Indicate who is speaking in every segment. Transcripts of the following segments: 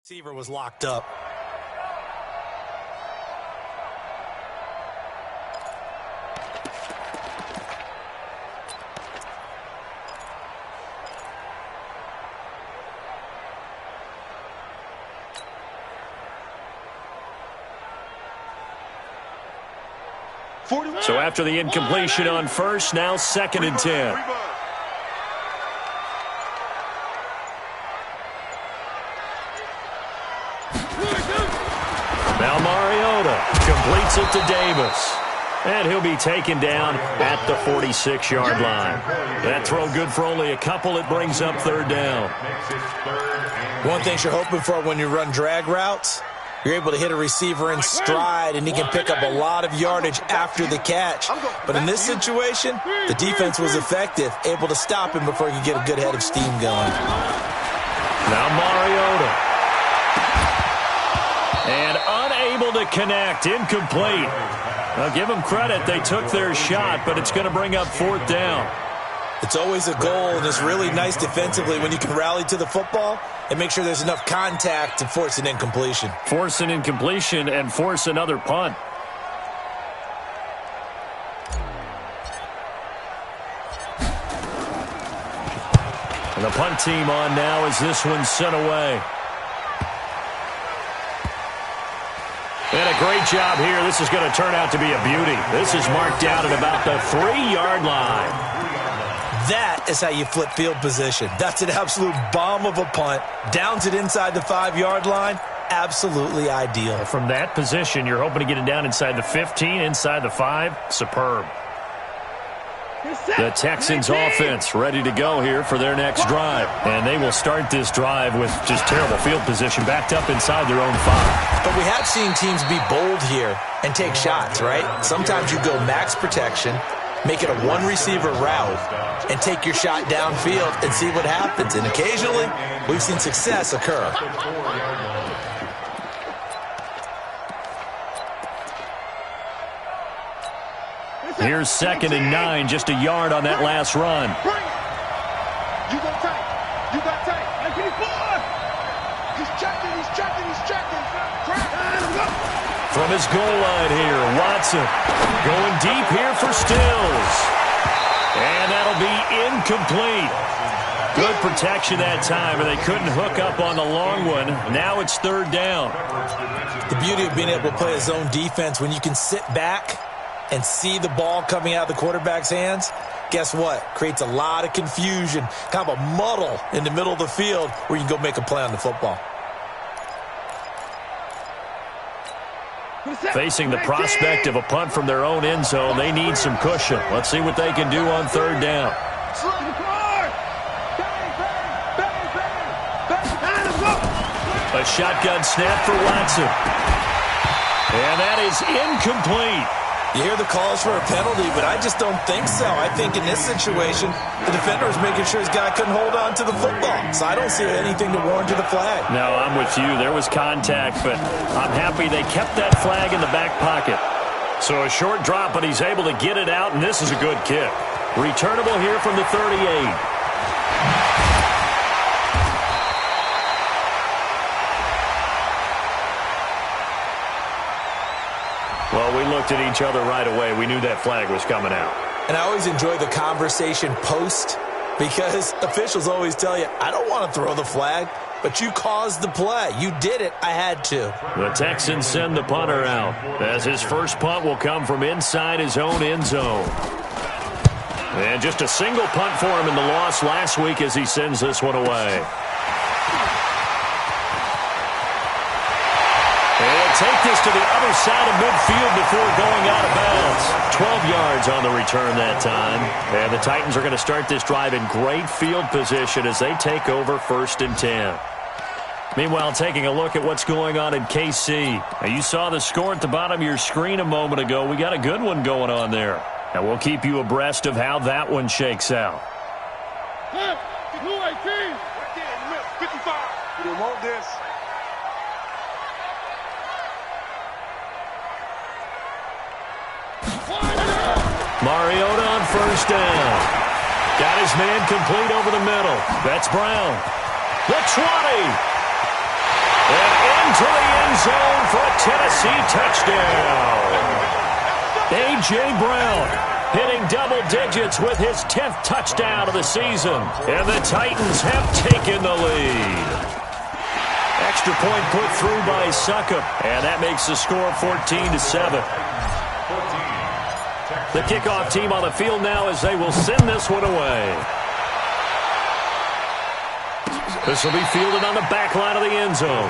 Speaker 1: Receiver was locked up.
Speaker 2: So after the incompletion on first, now 2nd and 10. Now Mariota completes it to Davis. And he'll be taken down at the 46-yard line. That throw good for only a couple. It brings up 3rd down.
Speaker 1: One thing you're hoping for when you run drag routes, you're able to hit a receiver in stride, and he can pick up a lot of yardage after the catch. But in this situation, the defense was effective, able to stop him before he could get a good head of steam going.
Speaker 2: Now Mariota. And unable to connect, incomplete. I'll give them credit. They took their shot, but it's going to bring up 4th down.
Speaker 1: It's always a goal, and it's really nice defensively when you can rally to the football and make sure there's enough contact to force an incompletion.
Speaker 2: Force an incompletion and force another punt. And the punt team on now as this one's sent away. And a great job here. This is going to turn out to be a beauty. This is marked out at about the 3-yard line.
Speaker 1: That is how you flip field position. That's an absolute bomb of a punt. Downs it inside the 5-yard line. Absolutely ideal.
Speaker 2: From that position, you're hoping to get it down inside the 15, inside the 5. Superb. The Texans offense ready to go here for their next drive. And they will start this drive with just terrible field position backed up inside their own 5.
Speaker 1: But we have seen teams be bold here and take shots, right? Sometimes you go max protection, make it a one-receiver route, and take your shot downfield and see what happens. And occasionally, we've seen success occur.
Speaker 2: Here's 2nd and 9, just a yard on that last run.
Speaker 3: You got tight. You got tight. He's checking.
Speaker 2: From his goal line here, Watson going deep here for Stills. And that'll be incomplete. Good protection that time, and they couldn't hook up on the long one. Now it's 3rd down.
Speaker 1: The beauty of being able to play a zone defense when you can sit back and see the ball coming out of the quarterback's hands, guess what? Creates a lot of confusion, kind of a muddle in the middle of the field where you can go make a play on the football.
Speaker 2: Facing the prospect of a punt from their own end zone, they need some cushion. Let's see what they can do on 3rd down. A shotgun snap for Watson. And that is incomplete.
Speaker 1: You hear the calls for a penalty, but I just don't think so. I think in this situation, the defender is making sure his guy couldn't hold on to the football. So I don't see anything to warrant to the flag.
Speaker 2: No, I'm with you. There was contact, but I'm happy they kept that flag in the back pocket. So a short drop, but he's able to get it out, and this is a good kick. Returnable here from the 38. Well, we looked at each other right away. We knew that flag was coming out.
Speaker 1: And I always enjoy the conversation post because officials always tell you, I don't want to throw the flag, but you caused the play. You did it. I had to.
Speaker 2: The Texans send the punter out as his first punt will come from inside his own end zone. And just a single punt for him in the loss last week as he sends this one away. Take this to the other side of midfield before going out of bounds. 12 yards on the return that time. And the Titans are going to start this drive in great field position as they take over 1st and 10. Meanwhile, taking a look at what's going on in KC. Now, you saw the score at the bottom of your screen a moment ago. We got a good one going on there. And we'll keep you abreast of how that one shakes out.
Speaker 3: Blue 18. Right there in the middle. 55. We didn't want this.
Speaker 2: Mariota on 1st down. Got his man complete over the middle. That's Brown. The 20. And into the end zone for a Tennessee touchdown. A.J. Brown hitting double digits with his 10th touchdown of the season. And the Titans have taken the lead. Extra point put through by Succop. And that makes the score 14-7. The kickoff team on the field now as they will send this one away. This will be fielded on the back line of the end zone.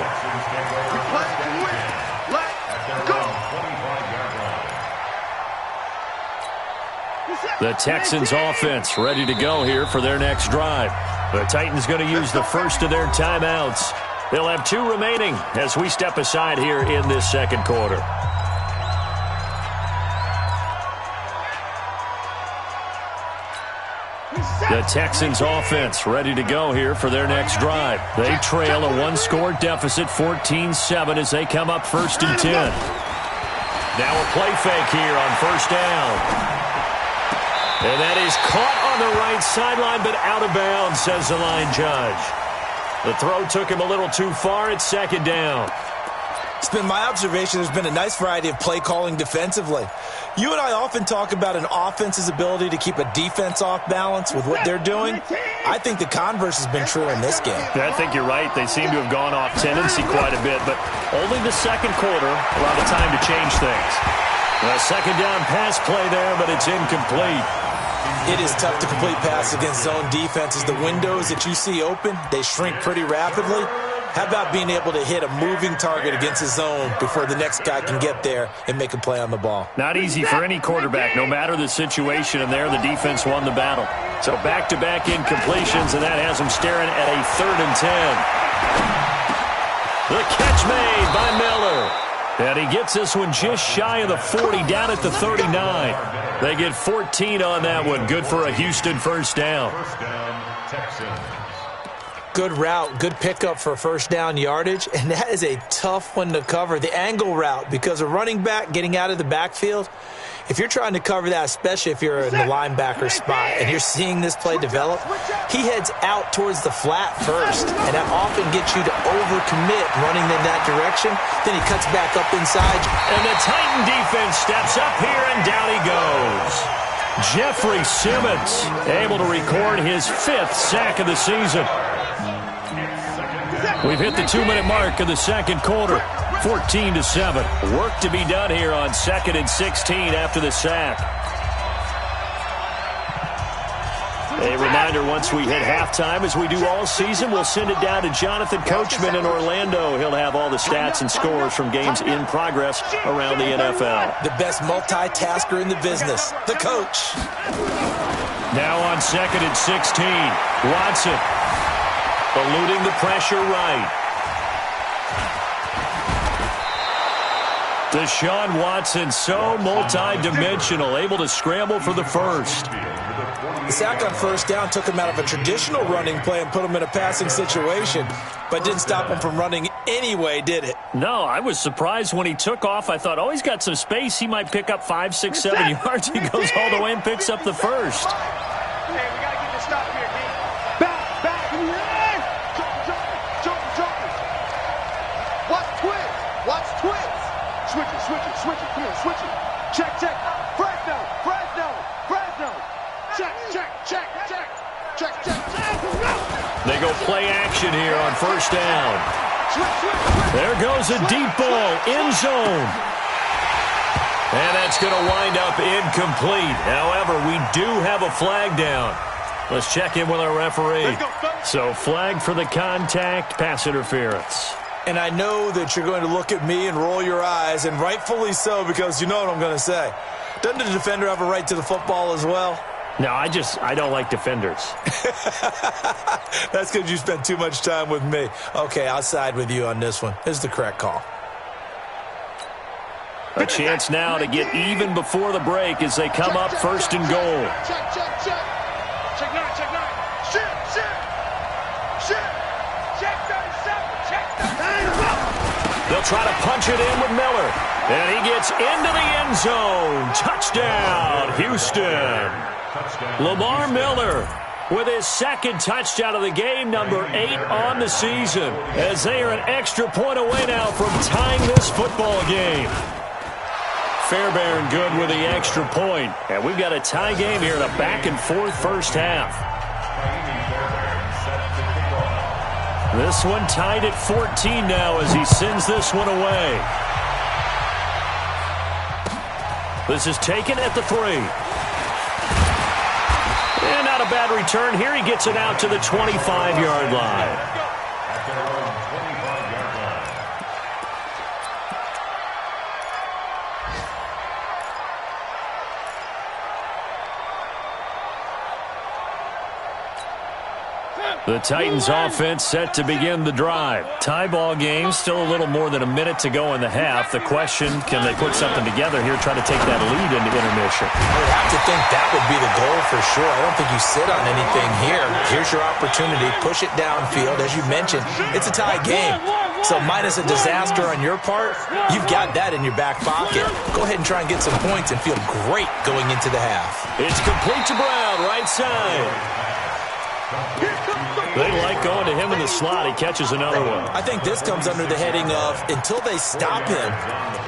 Speaker 2: The Texans offense ready to go here for their next drive. The Titans going to use the first of their timeouts. They'll have 2 remaining as we step aside here in this second quarter. The Texans offense ready to go here for their next drive. They trail a 1-score deficit, 14-7, as they come up 1st and 10. Now a play fake here on 1st down. And that is caught on the right sideline, but out of bounds, says the line judge. The throw took him a little too far. It's 2nd down.
Speaker 1: It's been my observation there's been a nice variety of play calling defensively. You and I often talk about an offense's ability to keep a defense off balance with what they're doing. I think the converse has been true in this game.
Speaker 2: Yeah, I think you're right. They seem to have gone off tendency quite a bit, but only the second quarter, a lot of time to change things. A 2nd down pass play there, but it's incomplete.
Speaker 1: It is tough to complete pass against zone defenses. The windows that you see open, they shrink pretty rapidly. How about being able to hit a moving target against a zone before the next guy can get there and make a play on the ball?
Speaker 2: Not easy for any quarterback, no matter the situation, and there the defense won the battle. So back-to-back incompletions, and that has them staring at a 3rd and 10. The catch made by Miller. And he gets this one just shy of the 40, down at the 39. They get 14 on that one. Good for a Houston 1st down.
Speaker 1: Good route, good pickup for 1st down yardage, and that is a tough one to cover. The angle route, because a running back getting out of the backfield, if you're trying to cover that, especially if you're in the linebacker spot and you're seeing this play develop, he heads out towards the flat first, and that often gets you to overcommit running in that direction. Then he cuts back up inside.
Speaker 2: And the Titan defense steps up here, and down he goes. Jeffrey Simmons able to record his 5th sack of the season. We've hit the 2-minute mark of the second quarter. 14-7. Work to be done here on 2nd and 16 after the sack. A reminder, once we hit halftime, as we do all season, we'll send it down to Jonathan Coachman in Orlando. He'll have all the stats and scores from games in progress around the NFL.
Speaker 1: The best multitasker in the business, the coach.
Speaker 2: Now on 2nd and 16, Watson eluding the pressure right. Deshaun Watson, so multi-dimensional, able to scramble for the first.
Speaker 1: The sack on 1st down took him out of a traditional running play and put him in a passing situation, but didn't stop him from running anyway, did it?
Speaker 2: No, I was surprised when he took off. I thought, oh, he's got some space. He might pick up 5, 6, 7 yards. He goes all the way and picks up the first.
Speaker 3: Hey, we got to get this stop here, D. Back, in the air. Jumping. Watch twins. Switch it. Come on, switch it. Check. Fresno. Check.
Speaker 2: They go play action here on 1st down. There goes a deep ball, end zone. And that's going to wind up incomplete. However, we do have a flag down. Let's check in with our referee. So flag for the contact, pass interference.
Speaker 1: And I know that you're going to look at me and roll your eyes, and rightfully so, because you know what I'm going to say. Doesn't the defender have a right to the football as well?
Speaker 2: No, I don't like defenders.
Speaker 1: That's because you spent too much time with me. Okay, I'll side with you on this one. This is the correct call.
Speaker 2: A chance now to get even before the break as they come up 1st and goal.
Speaker 3: Check 9. Check 37. Check 37.
Speaker 2: They'll try to punch it in with Miller. And he gets into the end zone. Touchdown, Houston. Lamar Miller with his second touchdown of the game, number 8 on the season, as they are an extra point away now from tying this football game. Fairbairn good with the extra point, and we've got a tie game here in a back-and-forth first half. This one tied at 14 now as he sends this one away. This is taken at the 3. And not a bad return here. He gets it out to the 25-yard line. The Titans offense set to begin the drive. Tie ball game, still a little more than a minute to go in the half. The question, can they put something together here, try to take that lead into intermission?
Speaker 1: I would have to think that would be the goal for sure. I don't think you sit on anything here. Here's your opportunity. Push it downfield. As you mentioned, it's a tie game. So minus a disaster on your part, you've got that in your back pocket. Go ahead and try and get some points and feel great going into the half.
Speaker 2: It's complete to Brown, right side. They like going to him in the slot. He catches another one.
Speaker 1: I think this comes under the heading of until they stop him,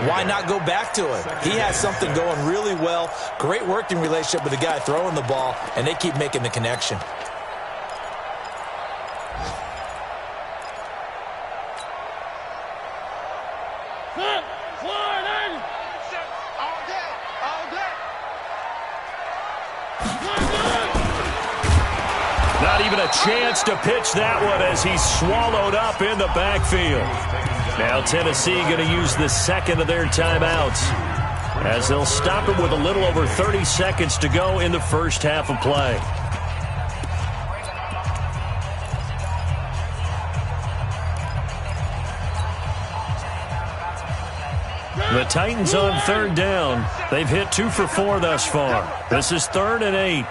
Speaker 1: why not go back to it? He has something going really well. Great working relationship with the guy throwing the ball, and they keep making the connection.
Speaker 2: Not even a chance to pitch that one as he's swallowed up in the backfield. Now Tennessee going to use the second of their timeouts as they'll stop him with a little over 30 seconds to go in the first half of play. The Titans on third down. They've hit 2 for 4 thus far. This is 3rd and 8.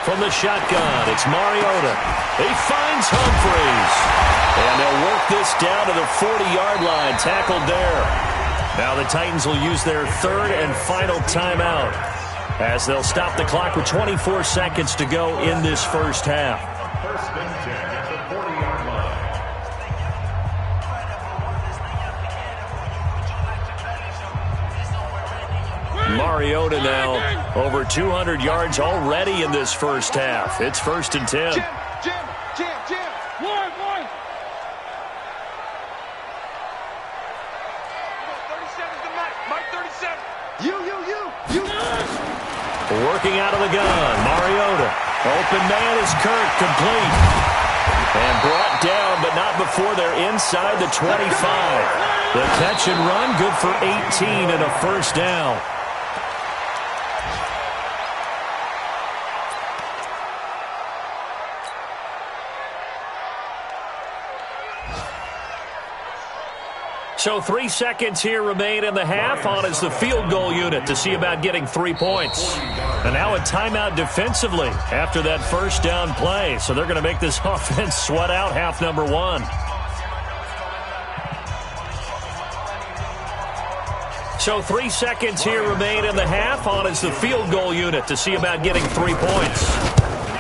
Speaker 2: From the shotgun, it's Mariota. He finds Humphreys. And they'll work this down to the 40-yard line, tackled there. Now the Titans will use their 3rd and final timeout as they'll stop the clock with 24 seconds to go in this first half. Mariota now over 200 yards already in this first half. It's 1st and 10.
Speaker 3: Jim. One. 37's the Mike. Mike 37. You.
Speaker 2: Working out of the gun, Mariota. Open man is Kirk, complete. And brought down, but not before they're inside the 25. The catch and run, good for 18 and a first down. So 3 seconds here remain in the half. On is the field goal unit to see about getting 3 points. And now a timeout defensively after that first down play. So they're going to make this offense sweat out half number 1. So 3 seconds here remain in the half. On is the field goal unit to see about getting 3 points.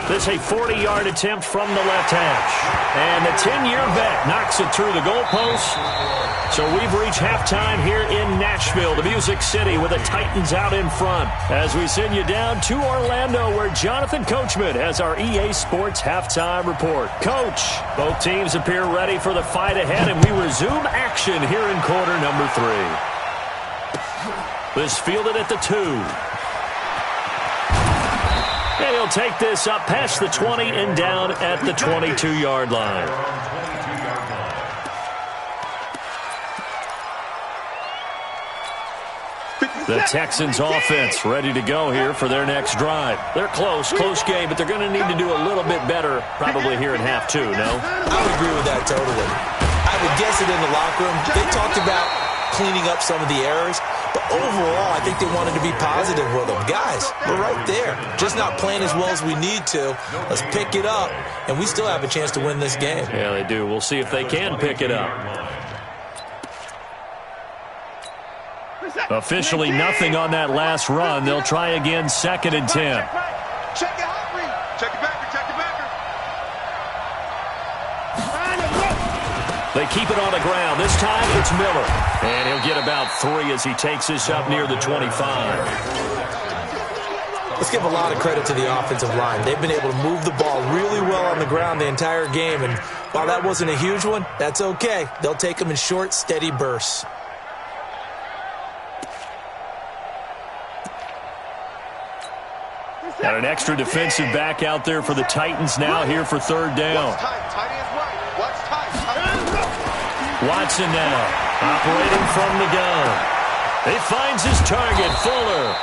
Speaker 2: This a 40-yard attempt from the left hash. And the 10-year vet knocks it through the goalpost. So we've reached halftime here in Nashville, the Music City, with the Titans out in front. As we send you down to Orlando, where Jonathan Coachman has our EA Sports halftime report. Coach, both teams appear ready for the fight ahead, and we resume action here in quarter number 3. This fielded at the 2. And he'll take this up past the 20 and down at the 22-yard line. The Texans offense ready to go here for their next drive. They're close game, but they're going to need to do a little bit better probably here in half 2, no?
Speaker 1: I would agree with that totally. I would guess it in the locker room. They talked about cleaning up some of the errors, but overall, I think they wanted to be positive with them. Guys, we're right there. Just not playing as well as we need to. Let's pick it up, and we still have a chance to win this game.
Speaker 2: Yeah, they do. We'll see if they can pick it up. Officially nothing on that last run. They'll try again, 2nd and 10.
Speaker 3: Check it out, Reed. Check it backer, check it backer.
Speaker 2: They keep it on the ground. This time it's Miller. And he'll get about 3 as he takes this up near the 25.
Speaker 1: Let's give a lot of credit to the offensive line. They've been able to move the ball really well on the ground the entire game. And while that wasn't a huge one, that's okay. They'll take them in short, steady bursts.
Speaker 2: Got an extra defensive back out there for the Titans now here for 3rd down. Watson now operating from the gun. He finds his target, Fuller.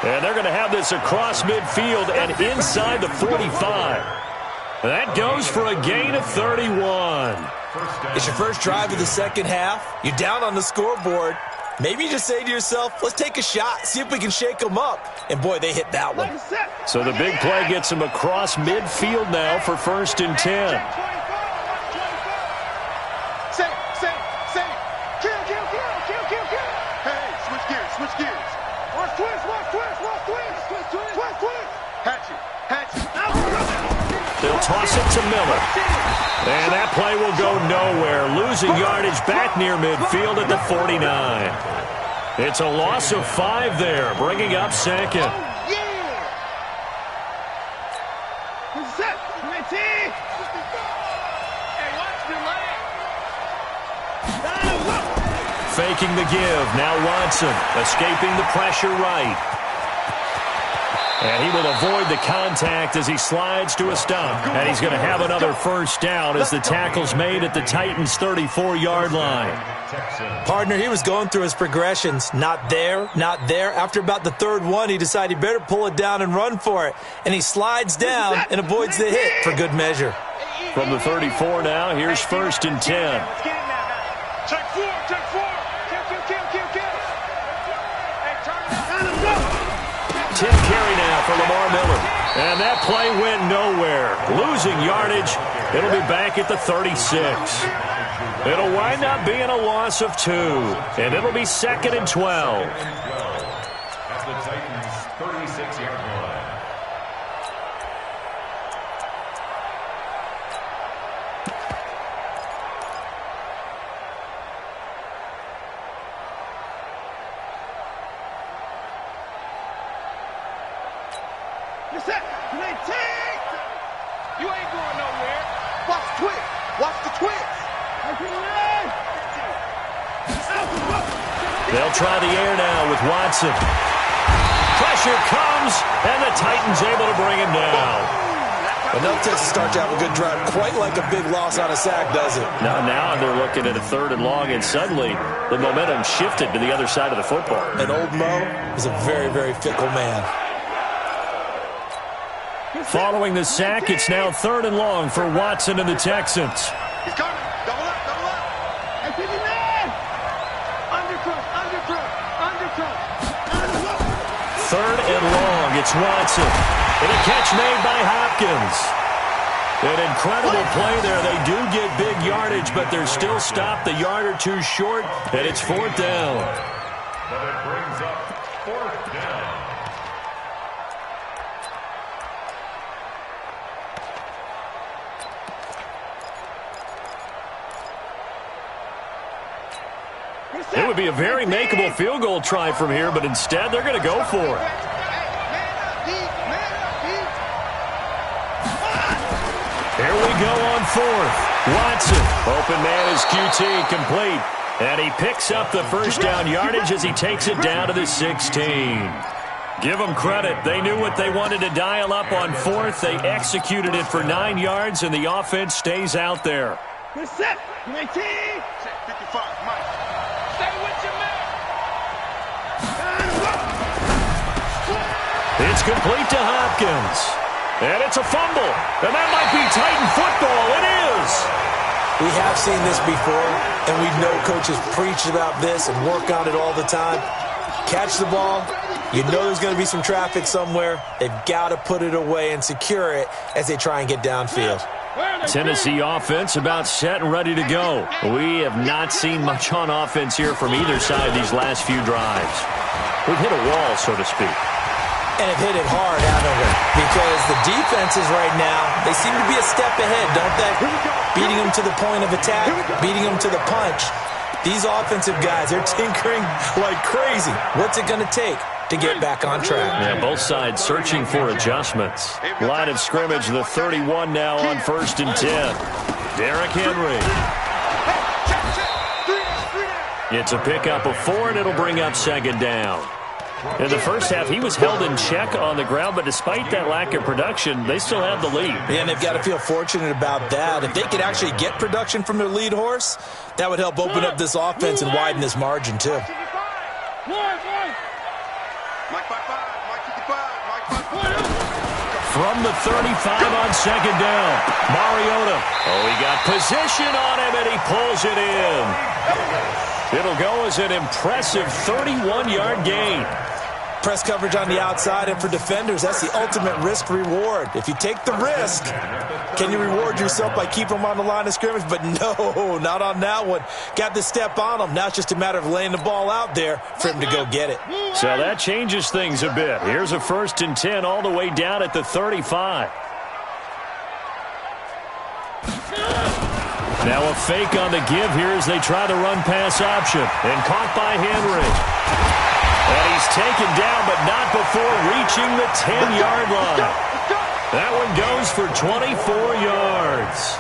Speaker 2: And they're going to have this across midfield and inside the 45. That goes for a gain of 31.
Speaker 1: It's your first drive of the second half. You're down on the scoreboard. Maybe you just say to yourself, let's take a shot, see if we can shake them up. And, boy, they hit that one.
Speaker 2: So the big play gets them across midfield now for 1st and 10.
Speaker 3: Hey, switch gears. Watch twist. Hatchet.
Speaker 2: They'll toss it to Miller. And that play will go nowhere. Losing yardage back near midfield at the 49. It's a loss of 5 there, bringing up 2nd. Faking the give. Now Watson escaping the pressure right. And he will avoid the contact as he slides to a stop. And he's going to have another 1st down as the tackle's made at the Titans' 34-yard line.
Speaker 1: Partner, he was going through his progressions. Not there. After about the 3rd one, he decided he better pull it down and run for it. And he slides down and avoids the hit for good measure.
Speaker 2: From the 34 now, here's 1st and 10.
Speaker 3: Check 4.
Speaker 2: 10 carry now for Lamar Miller. And that play went nowhere. Losing yardage. It'll be back at the 36. It'll wind up being a loss of 2. And it'll be 2nd and 12.
Speaker 4: That's the Titans' 36-yard line.
Speaker 3: You ain't going nowhere. Watch the twist.
Speaker 2: They'll try the air now with Watson. Pressure comes, and the Titans able to bring him down.
Speaker 1: Enough to start to have a good drive. Quite like a big loss on a sack, does it?
Speaker 2: Now they're looking at a 3rd and long, and suddenly the momentum shifted to the other side of the football.
Speaker 1: And old Mo is a very, very fickle man.
Speaker 2: Following the sack, it's now 3rd and long for Watson and the Texans.
Speaker 3: He's coming. Double up. Hey, piggy man. Undercut.
Speaker 2: 3rd and long, it's Watson. And a catch made by Hopkins. An incredible play there. They do get big yardage, but they're still stopped a yard or 2 short, and it's 4th down.
Speaker 4: But it brings up 4th down.
Speaker 2: It would be a very makeable field goal try from here, but instead they're going to go for it. Here we go on 4th. Watson, open man is QT, complete. And he picks up the 1st down yardage as he takes it down to the 16. Give them credit. They knew what they wanted to dial up on 4th. They executed it for 9 yards, and the offense stays out there.
Speaker 3: Set. 19. 55, Mike. Stay with your man.
Speaker 2: It's complete to Hopkins. And it's a fumble. And that might be Titan football. It is.
Speaker 1: We have seen this before, and we know coaches preach about this and work on it all the time. Catch the ball. You know there's going to be some traffic somewhere. They've got to put it away and secure it as they try and get downfield.
Speaker 3: Where?
Speaker 2: Tennessee offense about set and ready to go. We have not seen much on offense here from either side these last few drives. We've hit a wall, so to speak.
Speaker 1: And have hit it hard, haven't we? Because the defenses right now, they seem to be a step ahead, don't they? Beating them to the point of attack, beating them to the punch. These offensive guys, they're tinkering like crazy. What's it going to take to get back on track?
Speaker 2: Yeah, both sides searching for adjustments. Line of scrimmage, the 31 now on 1st and 10. Derrick Henry. It's a pickup of 4, and it'll bring up 2nd down. In the first half, he was held in check on the ground, but despite that lack of production, they still have the lead.
Speaker 1: Yeah, and they've got to feel fortunate about that. If they could actually get production from their lead horse, that would help open up this offense and widen this margin, too.
Speaker 2: From the 35 on 2nd down, Mariota. Oh, he got position on him, and he pulls it in. It'll go as an impressive 31-yard gain.
Speaker 1: Press coverage on the outside, and for defenders, that's the ultimate risk-reward. If you take the risk, can you reward yourself by keeping them on the line of scrimmage? But no, not on that one. Got the step on them. Now it's just a matter of laying the ball out there for him to go get it.
Speaker 2: So that changes things a bit. Here's a 1st and 10 all the way down at the 35. Now a fake on the give here as they try the run-pass option. And caught by Henry. And he's taken down, but not before reaching the 10-yard line. That one goes for 24 yards.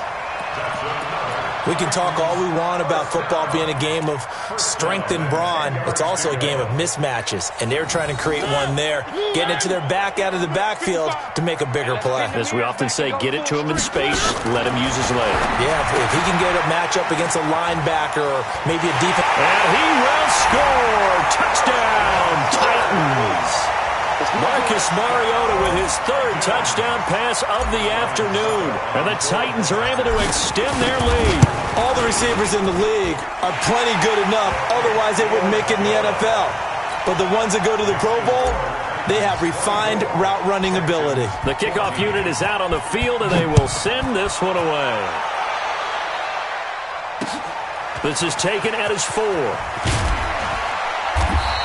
Speaker 1: We can talk all we want about football being a game of strength and brawn. It's also a game of mismatches, and they're trying to create one there, getting it to their back out of the backfield to make a bigger play.
Speaker 2: As we often say, get it to him in space, let him use his leg.
Speaker 1: Yeah, if he can get a matchup against a linebacker or maybe a defense.
Speaker 2: And he will score! Touchdown, Titans! Marcus Mariota with his 3rd touchdown pass of the afternoon. And the Titans are able to extend their lead.
Speaker 1: All the receivers in the league are plenty good enough. Otherwise, they wouldn't make it in the NFL. But the ones that go to the Pro Bowl, they have refined route running ability.
Speaker 2: The kickoff unit is out on the field, and they will send this one away. This is taken at his 4.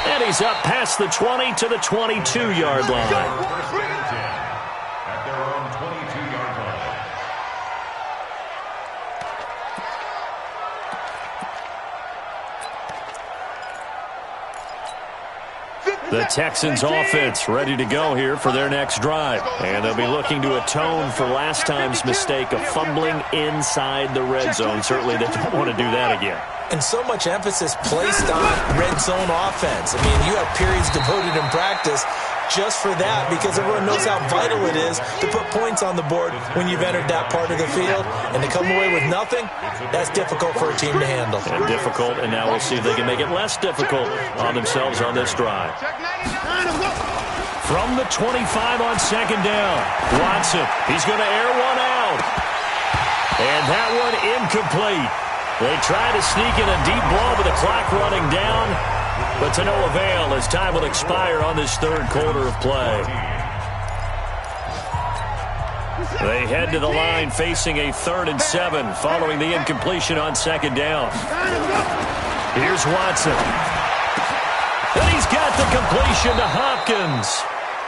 Speaker 2: And he's up past the 20 to the 22-yard line.
Speaker 4: At their own 22-yard line.
Speaker 2: The Texans offense ready to go here for their next drive. And they'll be looking to atone for last time's mistake of fumbling inside the red zone. Certainly they don't want to do that again.
Speaker 1: And so much emphasis placed on red zone offense. I mean, you have periods devoted in practice just for that because everyone knows how vital it is to put points on the board when you've entered that part of the field. And to come away with nothing, that's difficult for a team to handle.
Speaker 2: And difficult, and now we'll see if they can make it less difficult on themselves on this drive. From the 25 on 2nd down, Watson, he's going to air one out. And that one incomplete. They try to sneak in a deep ball with the clock running down, but to no avail as time will expire on this 3rd quarter of play. They head to the line facing a 3rd and 7 following the incompletion on 2nd down. Here's Watson. And he's got the completion to Hopkins.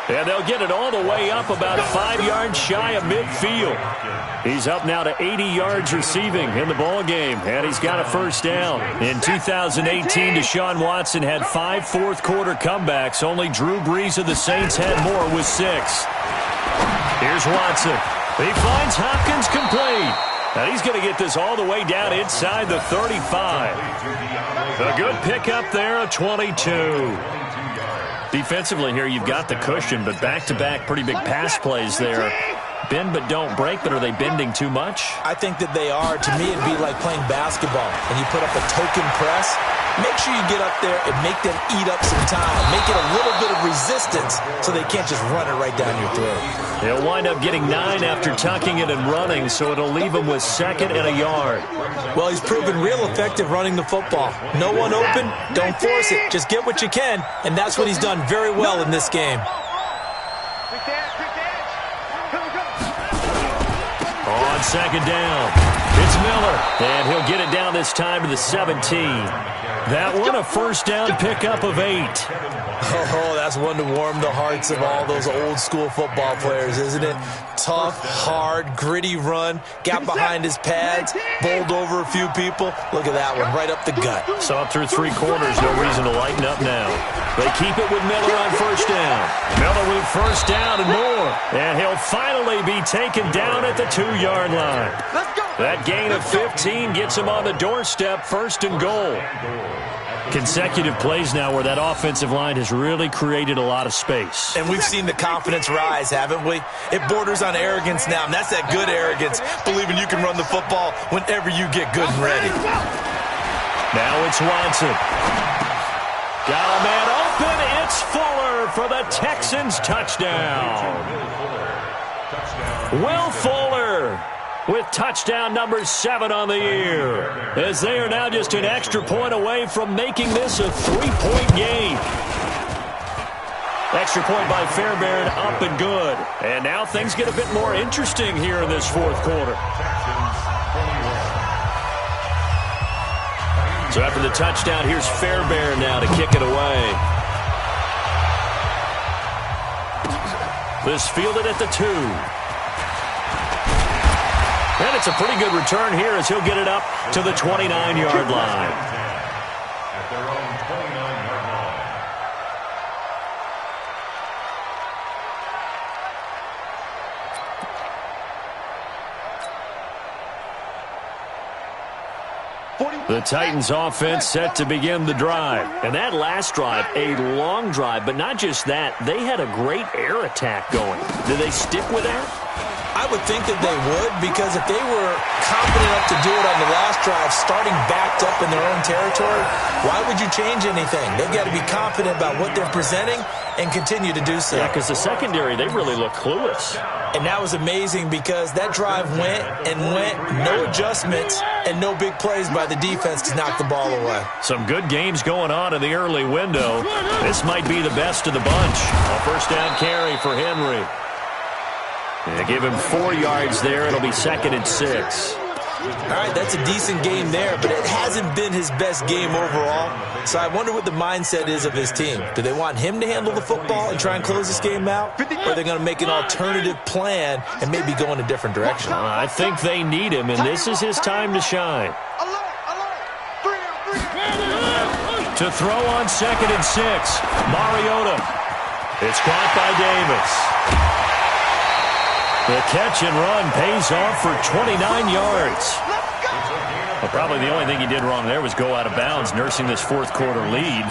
Speaker 2: And they'll get it all the way up about 5 yards shy of midfield. He's up now to 80 yards receiving in the ballgame, and he's got a 1st down. In 2018, Deshaun Watson had 5 fourth-quarter comebacks. Only Drew Brees of the Saints had more with 6. Here's Watson. He finds Hopkins complete. And he's going to get this all the way down inside the 35. A good pickup there, a 22. Defensively here, you've got the cushion, but back-to-back pretty big pass plays there. Bend but don't break, but are they bending too much?
Speaker 1: I think that they are. To me, it'd be like playing basketball, and you put up a token press. Make sure you get up there and make them eat up some time. Make it a little bit of resistance so they can't just run it right down your throat.
Speaker 2: They'll wind up getting 9 after tucking it and running, so it'll leave them with 2nd and a yard.
Speaker 1: Well, he's proven real effective running the football. No one open, don't force it. Just get what you can, and that's what he's done very well in this game.
Speaker 2: on second down. It's Miller, and he'll get it down this time to the 17. That one, a first down pickup of 8.
Speaker 1: Oh, that's one to warm the hearts of all those old-school football players, isn't it? Tough, hard, gritty run, got behind his pads, bowled over a few people. Look at that one, right up the gut.
Speaker 2: Saw it through 3 corners, no reason to lighten up now. They keep it with Miller on first down. Miller with first down and more. And he'll finally be taken down at the 2-yard line. That gain of 15 gets him on the doorstep, first and goal. Consecutive plays now where that offensive line has really created a lot of space.
Speaker 1: And we've seen the confidence rise, haven't we? It borders on arrogance now, and that's that good arrogance, believing you can run the football whenever you get good and ready.
Speaker 2: Now it's Watson. Got a man open. It's Fuller for the Texans touchdown. Will Fuller with touchdown number 7 on the year, as they are now just an extra point away from making this a 3-point game. Extra point by Fairbairn, up and good. And now things get a bit more interesting here in this fourth quarter. So after the touchdown, here's Fairbairn now to kick it away. This fielded at the 2. And it's a pretty good return here as he'll get it up to the 29-yard line.
Speaker 4: At their own 29-yard line.
Speaker 2: The Titans offense set to begin the drive. And that last drive, a long drive, but not just that. They had a great air attack going. Do they stick with that?
Speaker 1: I would think that they would, because if they were confident enough to do it on the last drive, starting backed up in their own territory, why would you change anything? They've got to be confident about what they're presenting and continue to do so.
Speaker 2: Yeah, because the secondary, they really look clueless.
Speaker 1: And that was amazing because that drive went and went, no adjustments, and no big plays by the defense to knock the ball away.
Speaker 2: Some good games going on in the early window. This might be the best of the bunch. A first down carry for Henry. They give him 4 yards there. It'll be 2nd and 6.
Speaker 1: All right, that's a decent game there, but it hasn't been his best game overall. So I wonder what the mindset is of his team. Do they want him to handle the football and try and close this game out? Or are they going to make an alternative plan and maybe go in a different direction?
Speaker 2: I think they need him, and this is his time to shine. To throw on 2nd and 6. Mariota. It's caught by Davis. The catch and run pays off for 29 yards. Well, probably the only thing he did wrong there was go out of bounds, nursing this fourth quarter lead.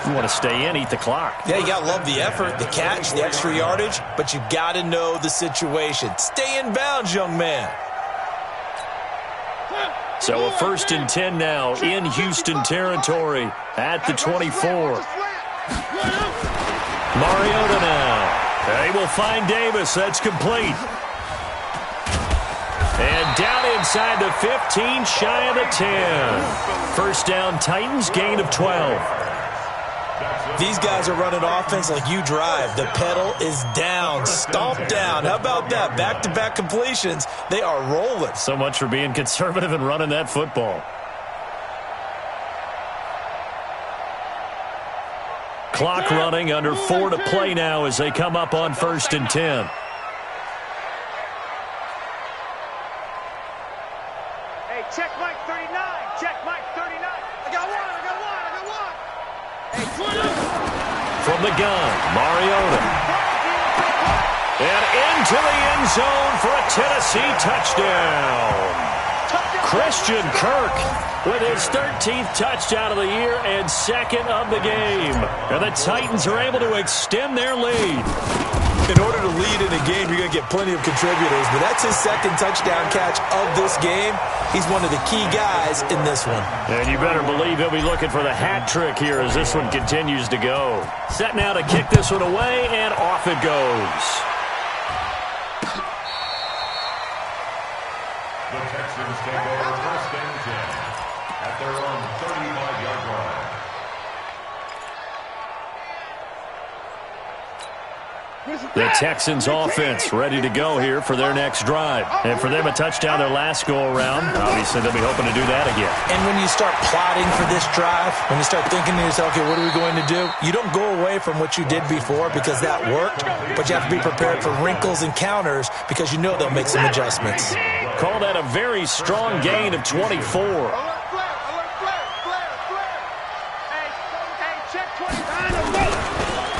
Speaker 2: You want to stay in, eat the clock.
Speaker 1: Yeah, you got to love the effort, the catch, the extra yardage, but you got to know the situation. Stay in bounds, young man.
Speaker 2: So a 1st and 10 now in Houston territory at the 24. Mariota now. They will find Davis. That's complete. And down inside the 15, shy of the 10. First down, Titans, gain of 12.
Speaker 1: These guys are running offense like you drive. The pedal is down, stomped down. How about that? Back-to-back completions. They are rolling.
Speaker 2: So much for being conservative and running that football. Clock running, under 4 to play now as they come up on 1st and 10.
Speaker 3: Hey, check Mike 39. Check Mike 39. I got one.
Speaker 2: From the gun, Mariota. And into the end zone for a Tennessee touchdown. Christian Kirk with his 13th touchdown of the year and 2nd of the game. And the Titans are able to extend their lead.
Speaker 1: In order to lead in a game, you're going to get plenty of contributors, but that's his 2nd touchdown catch of this game. He's one of the key guys in this one.
Speaker 2: And you better believe he'll be looking for the hat trick here as this one continues to go. Set now to kick this one away, and off it goes.
Speaker 4: The Texans take over 1st and 10 at their own 35-yard line.
Speaker 2: The Texans offense ready to go here for their next drive. And for them, a touchdown their last go-around. Obviously, they'll be hoping to do that again.
Speaker 1: And when you start plotting for this drive, when you start thinking to yourself, okay, what are we going to do? You don't go away from what you did before because that worked, but you have to be prepared for wrinkles and counters because you know they'll make some adjustments.
Speaker 2: Call that a very strong gain of 24.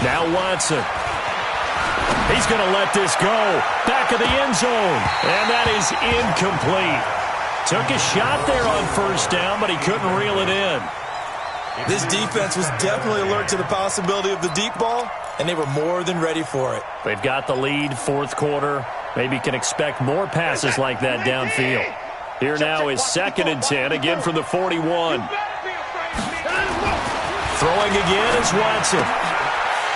Speaker 2: Now Watson. He's going to let this go. Back of the end zone. And that is incomplete. Took a shot there on first down, but he couldn't reel it in.
Speaker 1: This defense was definitely alert to the possibility of the deep ball, and they were more than ready for it.
Speaker 2: They've got the lead, fourth quarter. Maybe can expect more passes like that downfield. Here now is 2nd and 10, again from the 41. Throwing again is Watson.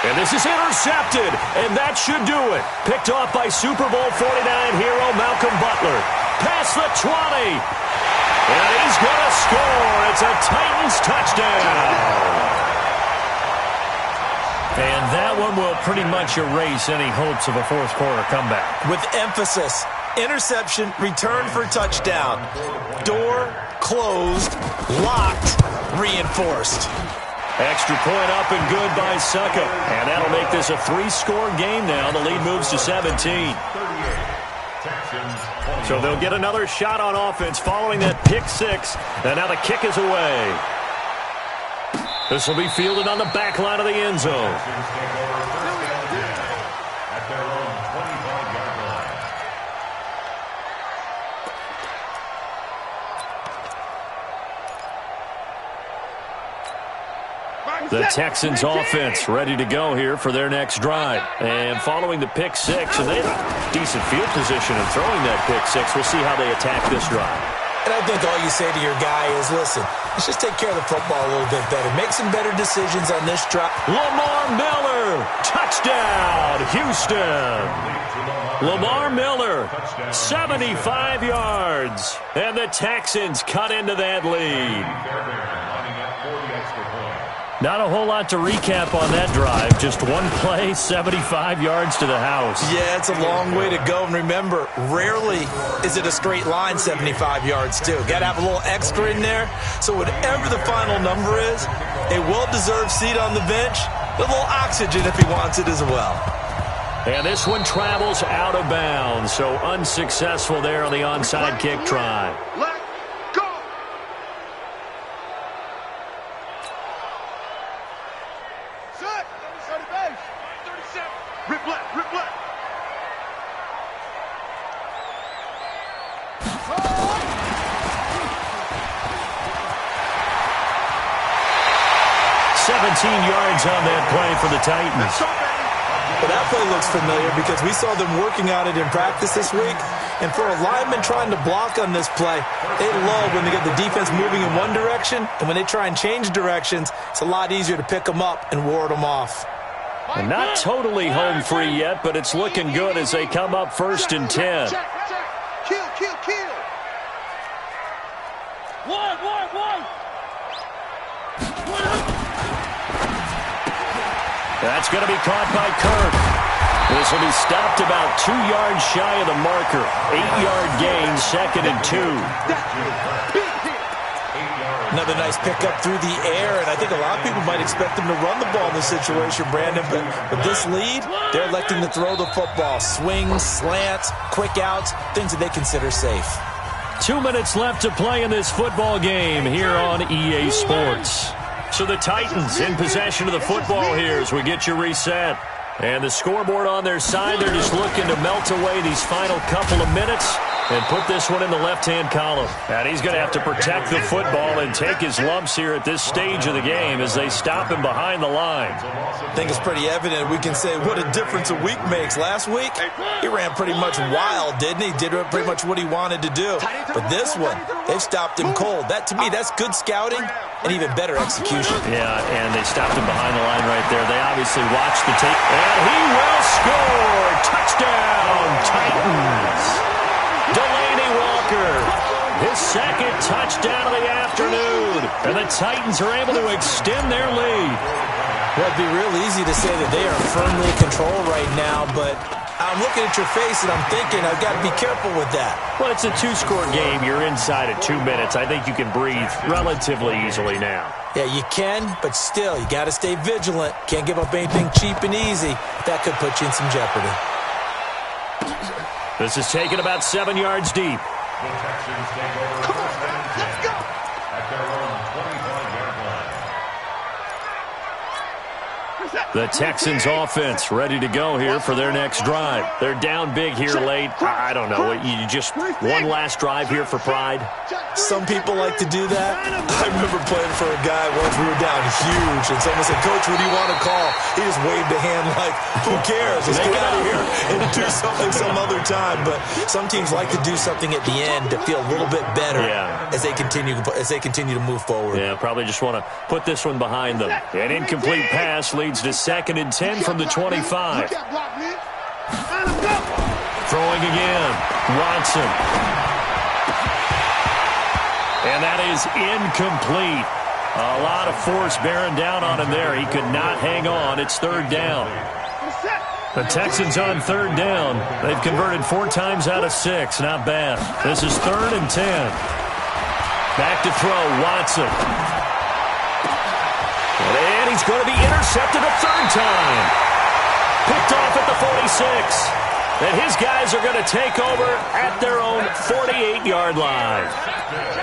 Speaker 2: And this is intercepted, and that should do it. Picked off by Super Bowl 49 hero Malcolm Butler. Past the 20. And he's going to score. It's a Titans touchdown. And that one will pretty much erase any hopes of a fourth quarter comeback.
Speaker 1: With emphasis, interception, return for touchdown. Door closed, locked, reinforced.
Speaker 2: Extra point up and good by Succa. And that'll make this a 3-score game now. The lead moves to 17. So they'll get another shot on offense following that pick 6. And now the kick is away. This will be fielded on the back line of the end zone. The Texans offense ready to go here for their next drive. And following the pick 6, and they have a decent field position in throwing that pick 6. We'll see how they attack this drive.
Speaker 1: And I think all you say to your guy is, listen, let's just take care of the football a little bit better. Make some better decisions on this drive.
Speaker 2: Lamar Miller, touchdown, Houston. Lamar Miller, 75 yards. And the Texans cut into that lead. Not a whole lot to recap on that drive. Just one play, 75 yards to the house.
Speaker 1: Yeah, it's a long way to go. And remember, rarely is it a straight line 75 yards, too. Got to have a little extra in there. So whatever the final number is, a well-deserved seat on the bench, a little oxygen if he wants it as well.
Speaker 2: And this one travels out of bounds. So unsuccessful there on the onside kick try.
Speaker 3: Rip left, rip left.
Speaker 2: 17 yards on that play for the Titans.
Speaker 1: Well, that play looks familiar because we saw them working on it in practice this week. And for a lineman trying to block on this play, they love when they get the defense moving in one direction. And when they try and change directions, it's a lot easier to pick them up and ward them off.
Speaker 2: And not totally home free yet, but it's looking good as they come up 1st and 10.
Speaker 3: Kill, kill, kill. One.
Speaker 2: That's going to be caught by Kirk. This will be stopped about 2 yards shy of the marker. 8-yard gain, 2nd and 2.
Speaker 1: Another nice pickup through the air, and I think a lot of people might expect them to run the ball in this situation, Brandon, but with this lead, they're electing to throw the football. Swings, slants, quick outs, things that they consider safe.
Speaker 2: 2 minutes left to play in this football game here on EA Sports. So the Titans in possession of the football here as we get you reset. And the scoreboard on their side, they're just looking to melt away these final couple of minutes and put this one in the left-hand column. And he's going to have to protect the football and take his lumps here at this stage of the game as they stop him behind the line.
Speaker 1: I think it's pretty evident. We can say what a difference a week makes. Last week, he ran pretty much wild, didn't he? Did pretty much what he wanted to do. But this one, they've stopped him cold. That, to me, that's good scouting and even better execution.
Speaker 2: Yeah, and they stopped him behind the line right there. They obviously watched the tape. And he will score! Touchdown, Titans! Delaney Walker, his 2nd touchdown of the afternoon. And the Titans are able to extend their lead.
Speaker 1: Well, it'd be real easy to say that they are firmly in control right now, but I'm looking at your face and I'm thinking I've got to be careful with that.
Speaker 2: Well, it's a two-score game. You're inside at 2 minutes. I think you can breathe relatively easily now.
Speaker 1: Yeah, you can, but still, you got to stay vigilant. Can't give up anything cheap and easy. That could put you in some jeopardy.
Speaker 2: This is taken about 7 yards deep.
Speaker 4: The Texans take over first and 10 at their own 25-yard line.
Speaker 2: The Texans offense ready to go here for their next drive. They're down big here late. I don't know. You just one last drive here for pride?
Speaker 1: Some people like to do that. I remember playing for a guy once. We were down huge, and someone said, "Coach, what do you want to call?" He just waved a hand like, "Who cares? Let's get out of here and do something some other time." But some teams like to do something at the end to feel a little bit better as they continue to move forward.
Speaker 2: Yeah, probably just want to put this one behind them. An incomplete pass leads to 2nd and 10 from the 25. Throwing again. Watson. And that is incomplete. A lot of force bearing down on him there. He could not hang on. It's 3rd down. The Texans on 3rd down. They've converted 4 times out of 6. Not bad. This is 3rd and 10. Back to throw. Watson. And he's going to be intercepted a 3rd time. Picked off at the 46. And his guys are going to take over at their own 48-yard line.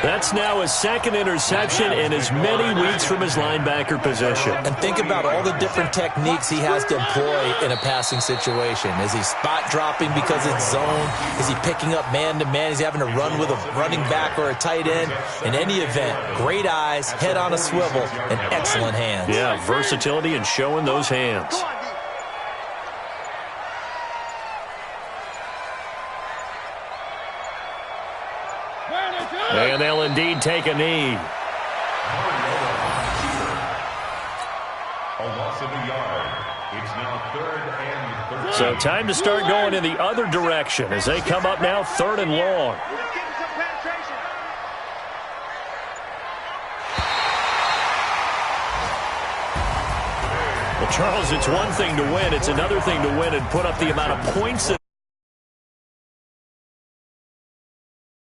Speaker 2: That's now his 2nd interception in as many weeks from his linebacker position.
Speaker 1: And think about all the different techniques he has to employ in a passing situation. Is he spot dropping because it's zone? Is he picking up man-to-man? Is he having to run with a running back or a tight end? In any event, great eyes, head on a swivel, and excellent hands.
Speaker 2: Yeah, versatility and showing those hands. And they'll indeed take a knee.
Speaker 4: A loss of a yard. It's now 3rd and 13.
Speaker 2: So time to start going in the other direction as they come up now 3rd and long. Well, Charles, it's one thing to win. It's another thing to win and put up the amount of points that